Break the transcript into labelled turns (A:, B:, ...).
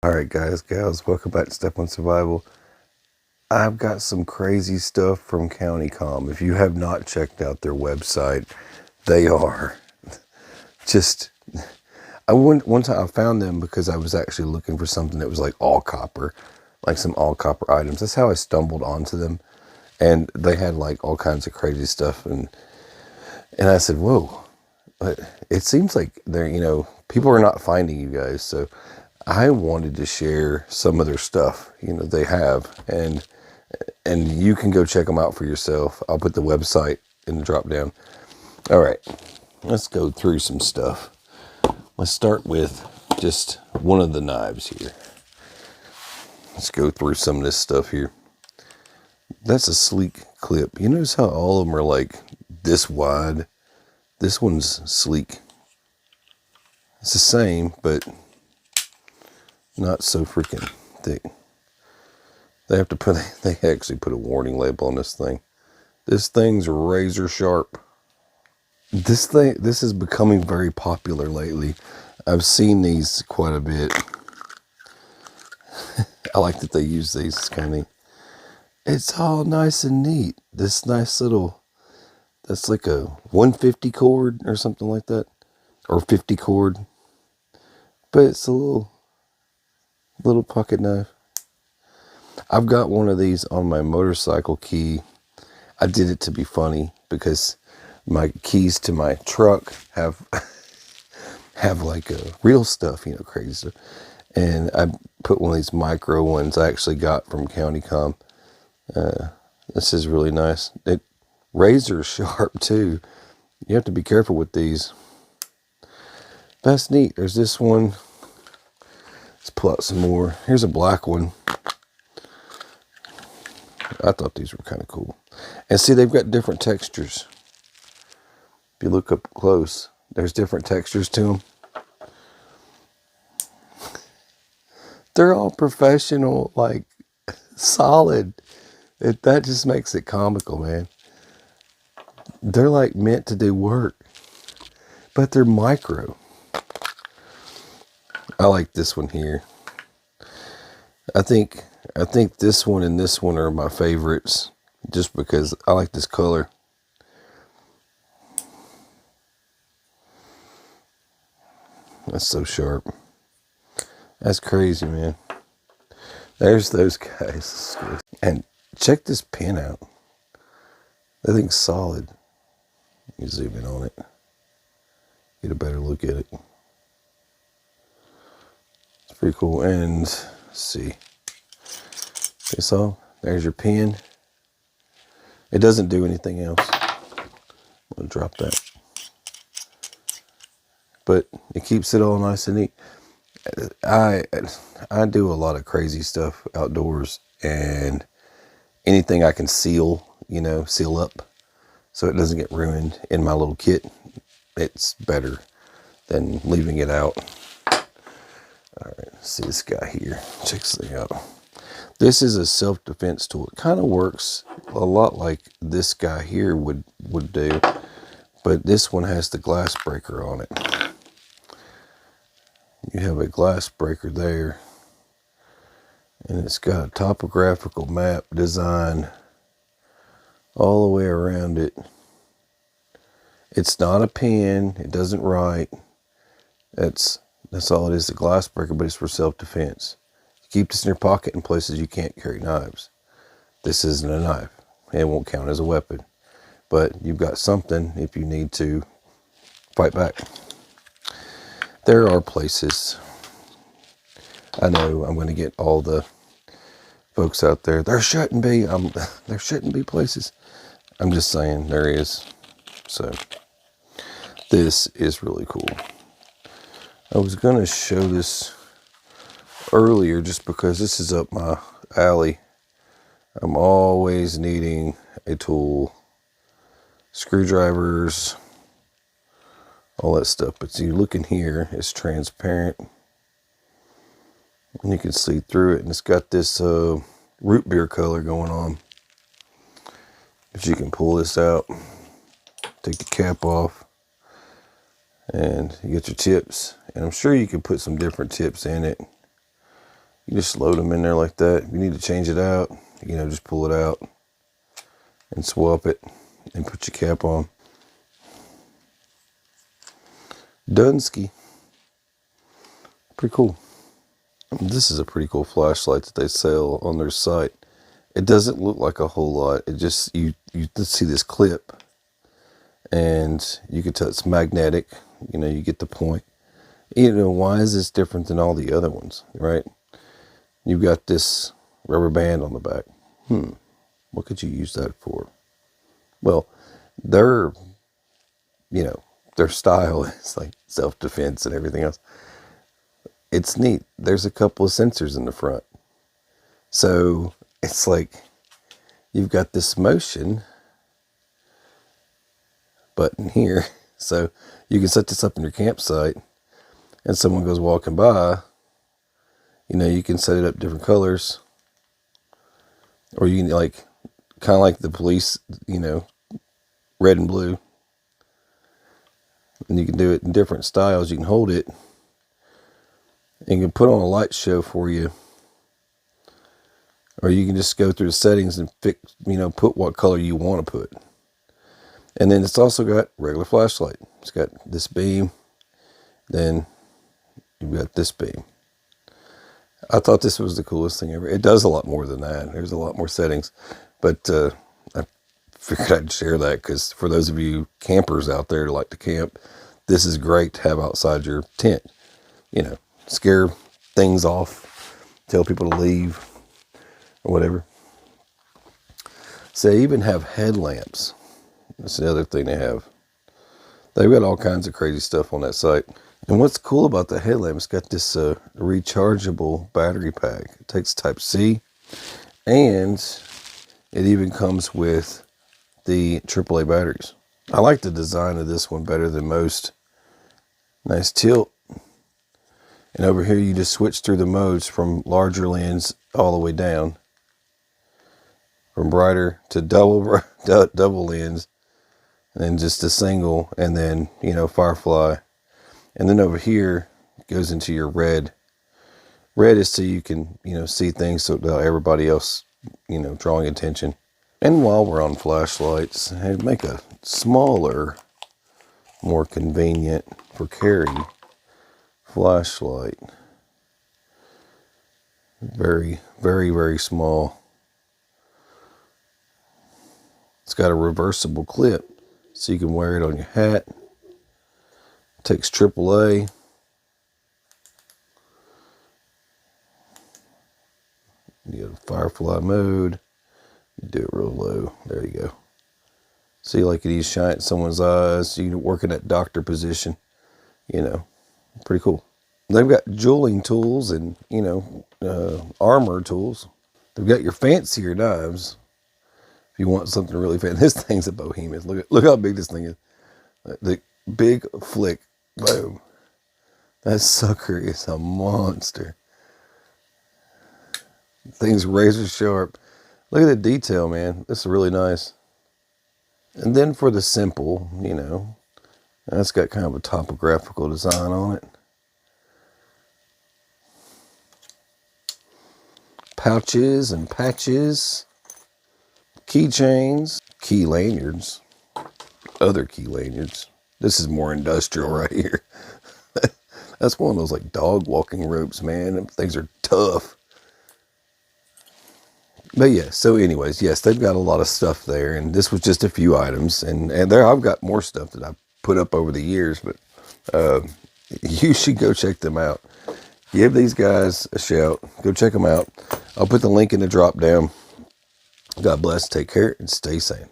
A: Alright guys, gals, welcome back to Step 1 Survival. I've got some crazy stuff from CountyComm. If you have not checked out their website, they are just... One time I found them because I was actually looking for something that was like all copper, like some all copper items. That's how I stumbled onto them. And they had like all kinds of crazy stuff. And I said, whoa, but it seems like they're, people are not finding you guys. So I wanted to share some of their stuff, they have, and you can go check them out for yourself. I'll put the website in the drop down. All right, let's go through some stuff. Let's start with just one of the knives here. Let's go through some of this stuff here. That's a sleek clip. You notice how all of them are like this wide? This one's sleek. It's the same, but not so freaking thick. They actually put a warning label on this thing. This thing's razor sharp. This is becoming very popular lately. I've seen these quite a bit. I like that they use these. It's kind of neat. It's all nice and neat. This nice little, that's like a 150 cord or something like that. Or 50 cord. But it's a little pocket knife. I've got one of these on my motorcycle key. I did it to be funny because my keys to my truck have like real stuff, crazy stuff. And I put one of these micro ones I actually got from CountyComm. This is really nice. It razor sharp too. You have to be careful with these. That's neat. There's this one. Let's pull out some more. Here's a black one. I thought these were kind of cool. And see, they've got different textures. If you look up close, there's different textures to them. They're all professional, like solid. That just makes it comical, man. They're like meant to do work, but they're micro. I like this one here. I think this one and this one are my favorites just because I like this color. That's so sharp. That's crazy, man. There's those guys. And check this pin out. That thing's solid. You zoom in on it. Get a better look at it. It's pretty cool. And let's see. So there's your pin. It doesn't do anything else. I'm gonna drop that. But it keeps it all nice and neat. I do a lot of crazy stuff outdoors, and anything I can seal, seal up so it doesn't get ruined in my little kit, it's better than leaving it out. All right, let's see this guy here. Check this thing out. This is a self-defense tool. It kind of works a lot like this guy here would do, but this one has the glass breaker on it. You have a glass breaker there, and it's got a topographical map design all the way around it. It's not a pen. It doesn't write. That's all it is, a glass breaker, but it's for self-defense. Keep this in your pocket in places you can't carry knives. This isn't a knife. It won't count as a weapon. But you've got something if you need to fight back. There are places. I know I'm going to get all the folks out there. There shouldn't be places. I'm just saying there is. So this is really cool. I was going to show this earlier just because this is up my alley. I'm always needing a tool, screwdrivers, all that stuff. But see, you look in here, it's transparent and you can see through it, and it's got this root beer color going on. But you can pull this out, take the cap off, and you get your tips. And I'm sure you can put some different tips in it. You just load them in there like that. If you need to change it out, just pull it out and swap it and put your cap on. Dunsky. Pretty cool. This is a pretty cool flashlight that they sell on their site. It doesn't look like a whole lot. It just, you see this clip, and you can tell it's magnetic. You get the point. Why is this different than all the other ones, right? You've got this rubber band on the back. What could you use that for? Well, their style is like self-defense and everything else. It's neat. There's a couple of sensors in the front. So it's like you've got this motion button here. So you can set this up in your campsite, and someone goes walking by, you can set it up different colors. Or you can kind of like the police, red and blue. And you can do it in different styles. You can hold it and you can put on a light show for you. Or you can just go through the settings and put what color you want to put. And then it's also got regular flashlight. It's got this beam. Then you've got this beam. I thought this was the coolest thing ever. It does a lot more than that. There's a lot more settings. But I figured I'd share that because for those of you campers out there who like to camp, this is great to have outside your tent. Scare things off, tell people to leave, or whatever. So they even have headlamps. That's another thing they have. They've got all kinds of crazy stuff on that site. And what's cool about the headlamp, it's got this rechargeable battery pack. It takes Type-C, and it even comes with the AAA batteries. I like the design of this one better than most. Nice tilt. And over here you just switch through the modes from larger lens all the way down. From brighter to double lens. And then just a single, and then, Firefly. And then over here it goes into your red. Red is so you can, see things so everybody else, drawing attention. And while we're on flashlights, I'd make a smaller, more convenient for carry flashlight. Very, very, very small. It's got a reversible clip, so you can wear it on your hat. It takes AAA. You go to Firefly mode. You do it real low. There you go. See, like you shine at someone's eyes. You can work in that doctor position. Pretty cool. They've got jeweling tools and, armor tools. They've got your fancier knives. If you want something really fancy. This thing's a behemoth. Look how big this thing is. The big flick. Boom. That sucker is a monster. Thing's razor sharp. Look at the detail, man. This is really nice. And then for the simple, that's got kind of a topographical design on it. Pouches and patches. Keychains. Key lanyards. Other key lanyards. This is more industrial right here. That's one of those like dog walking ropes, man. Them things are tough. But yeah, so anyways, yes, they've got a lot of stuff there, and this was just a few items, and there I've got more stuff that I've put up over the years, but you should go check them out. Give these guys a shout. Go check them out. I'll put the link in the drop down. God bless, take care, and stay sane.